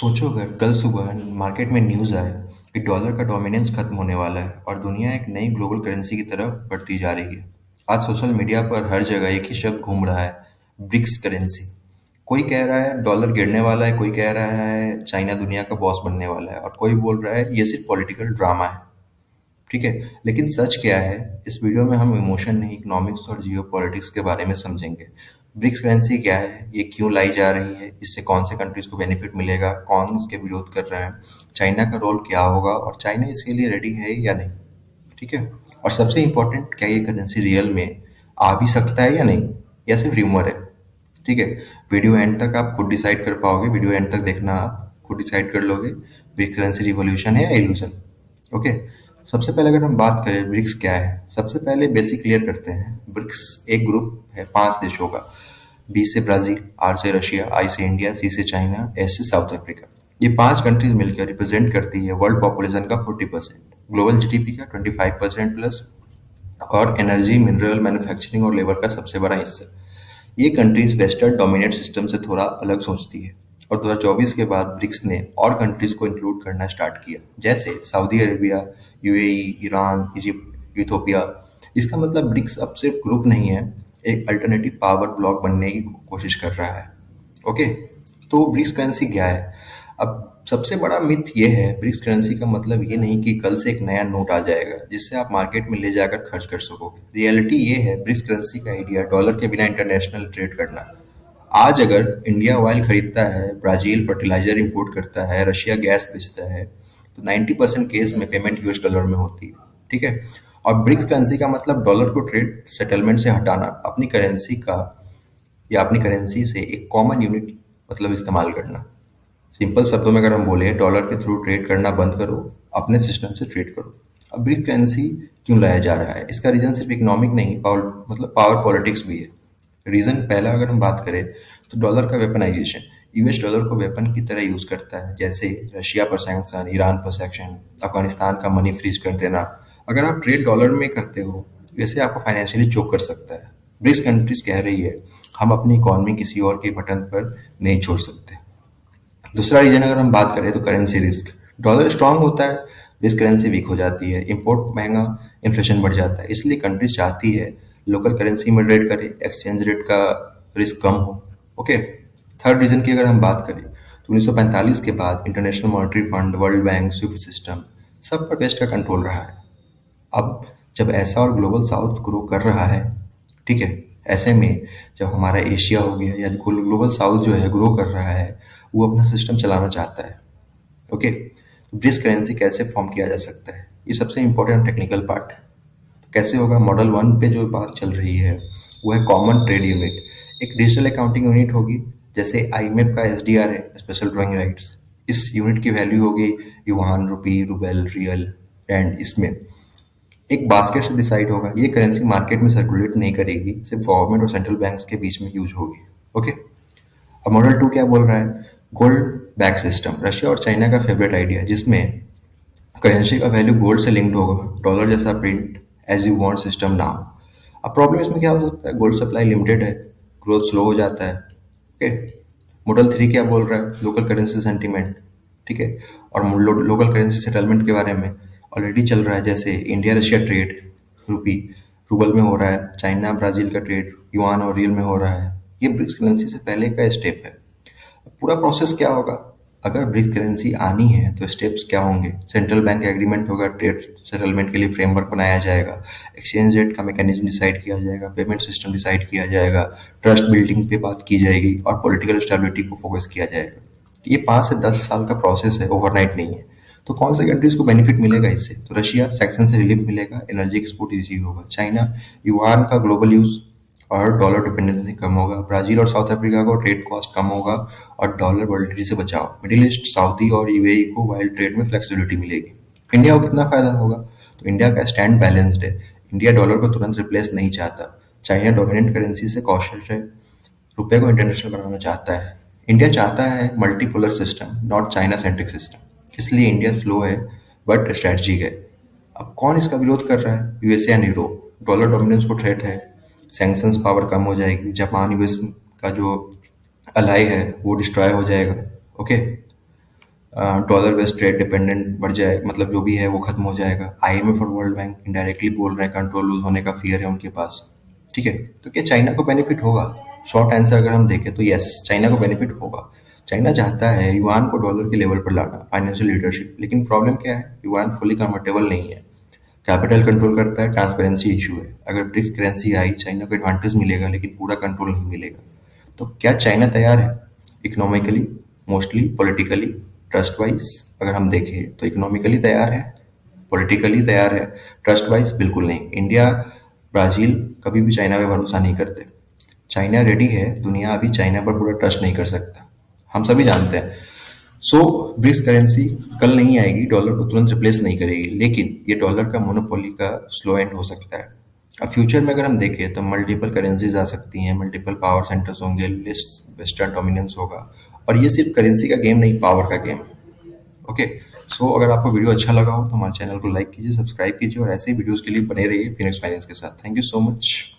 सोचो अगर कल सुबह मार्केट में न्यूज़ आए कि डॉलर का डोमिनेंस खत्म होने वाला है और दुनिया एक नई ग्लोबल करेंसी की तरफ बढ़ती जा रही है। आज सोशल मीडिया पर हर जगह एक ही शब्द घूम रहा है, ब्रिक्स करेंसी। कोई कह रहा है डॉलर गिरने वाला है, कोई कह रहा है चाइना दुनिया का बॉस बनने वाला है और कोई बोल रहा है ये सिर्फ पॉलिटिकल ड्रामा है। ठीक है, लेकिन सच क्या है? इस वीडियो में हम इमोशन नहीं, इकोनॉमिक्स और जियोपॉलिटिक्स के बारे में समझेंगे। ब्रिक्स करेंसी क्या है, ये क्यों लाई जा रही है, इससे कौन से कंट्रीज को बेनिफिट मिलेगा, कौन इसके विरोध कर रहे हैं, चाइना का रोल क्या होगा और चाइना इसके लिए रेडी है या नहीं। ठीक है, और सबसे इम्पोर्टेंट, क्या ये करेंसी रियल में आ भी सकता है या नहीं, या सिर्फ र्यूमर है। ठीक है, वीडियो एंड तक आप खुद डिसाइड कर पाओगे, वीडियो एंड तक देखना, आप खुद डिसाइड कर लोगे ब्रिक्स करेंसी रिवॉल्यूशन है या इल्यूजन। ओके, सबसे पहले अगर हम बात करें ब्रिक्स क्या है, सबसे पहले बेसिक क्लियर करते हैं। ब्रिक्स एक ग्रुप है 5 देशों का। बी से ब्राजील, आर से रशिया, आई से इंडिया, सी से चाइना, एस से साउथ अफ्रीका। ये 5 कंट्रीज मिलकर रिप्रेजेंट करती है वर्ल्ड पॉपुलेशन का 40%, ग्लोबल जीडीपी का 25% प्लस, और एनर्जी, मिनरल, मैन्युफैक्चरिंग और लेबर का सबसे बड़ा हिस्सा। ये कंट्रीज वेस्टर्न डोमिनेट सिस्टम से थोड़ा अलग सोचती है, और 2024 के बाद ब्रिक्स ने और कंट्रीज को इंक्लूड करना स्टार्ट किया, जैसे Saudi Arabia, UAE, Iran, Egypt, Ethiopia. इसका मतलब ब्रिक्स अब सिर्फ ग्रुप नहीं है, एक अल्टरनेटिव पावर ब्लॉक बनने की कोशिश कर रहा है। ओके, तो ब्रिक्स करेंसी क्या है? अब सबसे बड़ा मिथ ये है, ब्रिक्स करेंसी का मतलब ये नहीं कि कल से एक नया नोट आ जाएगा जिससे आप मार्केट में ले जाकर खर्च कर सकोगे। रियलिटी ये है, ब्रिक्स करेंसी का आइडिया डॉलर के बिना इंटरनेशनल ट्रेड करना। आज अगर इंडिया ऑयल खरीदता है, ब्राजील फर्टिलाइजर इंपोर्ट करता है, रशिया गैस बेचता है, तो 90% केस में पेमेंट यूएस डॉलर में होती है। ठीक है, और ब्रिक्स करेंसी का मतलब डॉलर को ट्रेड सेटलमेंट से हटाना, अपनी करेंसी का या अपनी करेंसी से एक कॉमन यूनिट मतलब इस्तेमाल करना। सिंपल शब्दों में अगर हम बोले, डॉलर के थ्रू ट्रेड करना बंद करो, अपने सिस्टम से ट्रेड करो। अब ब्रिक्स करेंसी क्यों लाया जा रहा है? इसका रीजन सिर्फ इकोनॉमिक नहीं, पावर मतलब पावर पॉलिटिक्स भी है। रीजन पहला अगर हम बात करें तो डॉलर का वेपनाइजेशन। यूएस डॉलर को वेपन की तरह यूज करता है, जैसे रशिया पर सैंक्शन, ईरान पर सैंक्शन, अफगानिस्तान का मनी फ्रीज कर देना। अगर आप ट्रेड डॉलर में करते हो, वैसे आपको फाइनेंशियली चोक कर सकता है। ब्रिक्स कंट्रीज कह रही है, हम अपनी इकोनॉमी किसी और के बटन पर नहीं छोड़ सकते। दूसरा रीजन अगर हम बात करें तो करेंसी रिस्क। डॉलर स्ट्रांग होता है, रिस्क करेंसी वीक हो जाती है, इंपोर्ट महंगा, इन्फ्लेशन बढ़ जाता है। इसलिए कंट्रीज चाहती है लोकल करेंसी में ट्रेड करे, एक्सचेंज रेट का रिस्क कम हो। ओके, थर्ड रीजन की अगर हम बात करें तो 1945 के बाद international monetary fund, world bank, Swift system, सब पर वेस्ट का कंट्रोल रहा है। अब जब ऐसा और ग्लोबल साउथ ग्रो कर रहा है, ठीक है, ऐसे में जब हमारा एशिया हो गया या ग्लोबल साउथ जो है ग्रो कर रहा है, वो अपना सिस्टम चलाना चाहता है। ओके, तो ब्रिक्स करेंसी कैसे फॉर्म किया जा सकता है, ये सबसे इंपॉर्टेंट टेक्निकल पार्ट है। तो कैसे होगा? मॉडल 1 पे जो बात चल रही है वो है कॉमन ट्रेड यूनिट। एक डिजिटल अकाउंटिंग यूनिट होगी, जैसे आईएमएफ का एसडीआर है, स्पेशल ड्राइंग राइट्स। इस यूनिट की वैल्यू होगी yuan, rupee, rouble, real, and इसमें एक बास्केट से डिसाइड होगा। ये करेंसी मार्केट में सर्कुलेट नहीं करेगी, सिर्फ गवर्नमेंट और सेंट्रल बैंक्स के बीच में यूज होगी। ओके, अब मॉडल 2 क्या बोल रहा है? गोल्ड बैक सिस्टम, रशिया और चाइना का फेवरेट आइडिया, जिसमें करेंसी का वैल्यू गोल्ड से लिंक्ड होगा, डॉलर जैसा print as you want system now. अब प्रॉब्लम इसमें क्या हो सकता है? गोल्ड सप्लाई लिमिटेड है, ग्रोथ स्लो हो जाता है। ओके, मॉडल 3 क्या बोल रहा है? Local currency sentiment. ठीक है, और लोकल करेंसी सेटलमेंट के बारे में ऑलरेडी चल रहा है, जैसे इंडिया रशिया ट्रेड रूपी रूबल में हो रहा है, चाइना ब्राजील का ट्रेड युआन और रियल में हो रहा है। ये ब्रिक्स करेंसी से पहले का स्टेप है। पूरा प्रोसेस क्या होगा? अगर ब्रिक्स करेंसी आनी है तो स्टेप्स क्या होंगे? सेंट्रल बैंक एग्रीमेंट होगा, ट्रेड सेटलमेंट के लिए फ्रेमवर्क बनाया जाएगा, एक्सचेंज रेट का मैकेनिज्म डिसाइड किया जाएगा, पेमेंट सिस्टम डिसाइड किया जाएगा, ट्रस्ट बिल्डिंग पे बात की जाएगी और पॉलिटिकल स्टेबिलिटी को फोकस किया जाएगा। ये 5 से 10 साल का प्रोसेस है, ओवरनाइट नहीं है। तो कौन से कंट्रीज को बेनिफिट मिलेगा इससे? तो रशिया, सैक्शन से रिलीफ मिलेगा, एनर्जी एक्सपोर्ट इजी होगा। चाइना, युआन का ग्लोबल यूज और डॉलर डिपेंडेंसी कम होगा। ब्राजील और साउथ अफ्रीका को ट्रेड कॉस्ट कम होगा और डॉलर वॉलेटिलिटी से बचाव। मिडिल ईस्ट, सऊदी और यूएई को वाइल्ड ट्रेड में फ्लेक्सिबिलिटी मिलेगी। इंडिया को कितना फायदा होगा? तो इंडिया का स्टैंड बैलेंस्ड है। इंडिया डॉलर को तुरंत रिप्लेस नहीं चाहता। चाइना डोमिनेंट करेंसी से कॉशियस है, रुपए को इंटरनेशनल बनाना चाहता है। इंडिया चाहता है multipolar system, not China centric system. इसलिए इंडिया स्लो है बट स्ट्रेटजिक है। अब कौन इसका विरोध कर रहा है? USA and Europe. Dollar dominance को थ्रेट है, सैंक्शंस पावर कम हो जाएगी, जापान यूएस का जो अलाई है वो डिस्ट्रॉय हो जाएगा। Okay, dollar based trade dependent बढ़ जाए, मतलब जो भी है वो खत्म हो जाएगा। आईएमएफ और वर्ल्ड बैंक इनडायरेक्टली बोल रहे हैं कंट्रोल लूज होने का फियर है उनके पास। ठीक है, तो क्या चाइना को बेनिफिट होगा? शॉर्ट आंसर अगर हम देखें तो यस, चाइना को बेनिफिट होगा। चाइना चाहता है युआन को डॉलर के लेवल पर लाना, फाइनेंशियल लीडरशिप, लेकिन प्रॉब्लम क्या है, युआन फुली कन्वर्टेबल नहीं है, कैपिटल कंट्रोल करता है, ट्रांसपेरेंसी इशू है। अगर ब्रिक्स करेंसी आई, चाइना को एडवांटेज मिलेगा लेकिन पूरा कंट्रोल नहीं मिलेगा। तो क्या चाइना तैयार है? Economically, mostly, politically, trust wise अगर हम देखें तो इकोनॉमिकली तैयार है, पॉलिटिकली तैयार है, ट्रस्ट वाइज बिल्कुल नहीं। इंडिया, ब्राजील कभी भी चाइना पे भरोसा नहीं करते। चाइना रेडी है, दुनिया अभी चाइना पर पूरा ट्रस्ट नहीं कर सकता, हम सभी जानते हैं। सो ब्रिक्स करेंसी कल नहीं आएगी, डॉलर को तुरंत रिप्लेस नहीं करेगी, लेकिन ये डॉलर का मोनोपोली का स्लो एंड हो सकता है। अब फ्यूचर में अगर हम देखें तो मल्टीपल करेंसीज आ सकती हैं, मल्टीपल पावर सेंटर्स होंगे, लिस्ट वेस्टर्न डोमिनेंस होगा, और ये सिर्फ करेंसी का गेम नहीं, पावर का गेम। ओके, सो अगर आपको वीडियो अच्छा लगा हो तो हमारे चैनल को लाइक कीजिए, सब्सक्राइब कीजिए, और ऐसे ही वीडियोस के लिए बने रहिए फिनिक्स फाइनेंस के साथ। Thank you so much.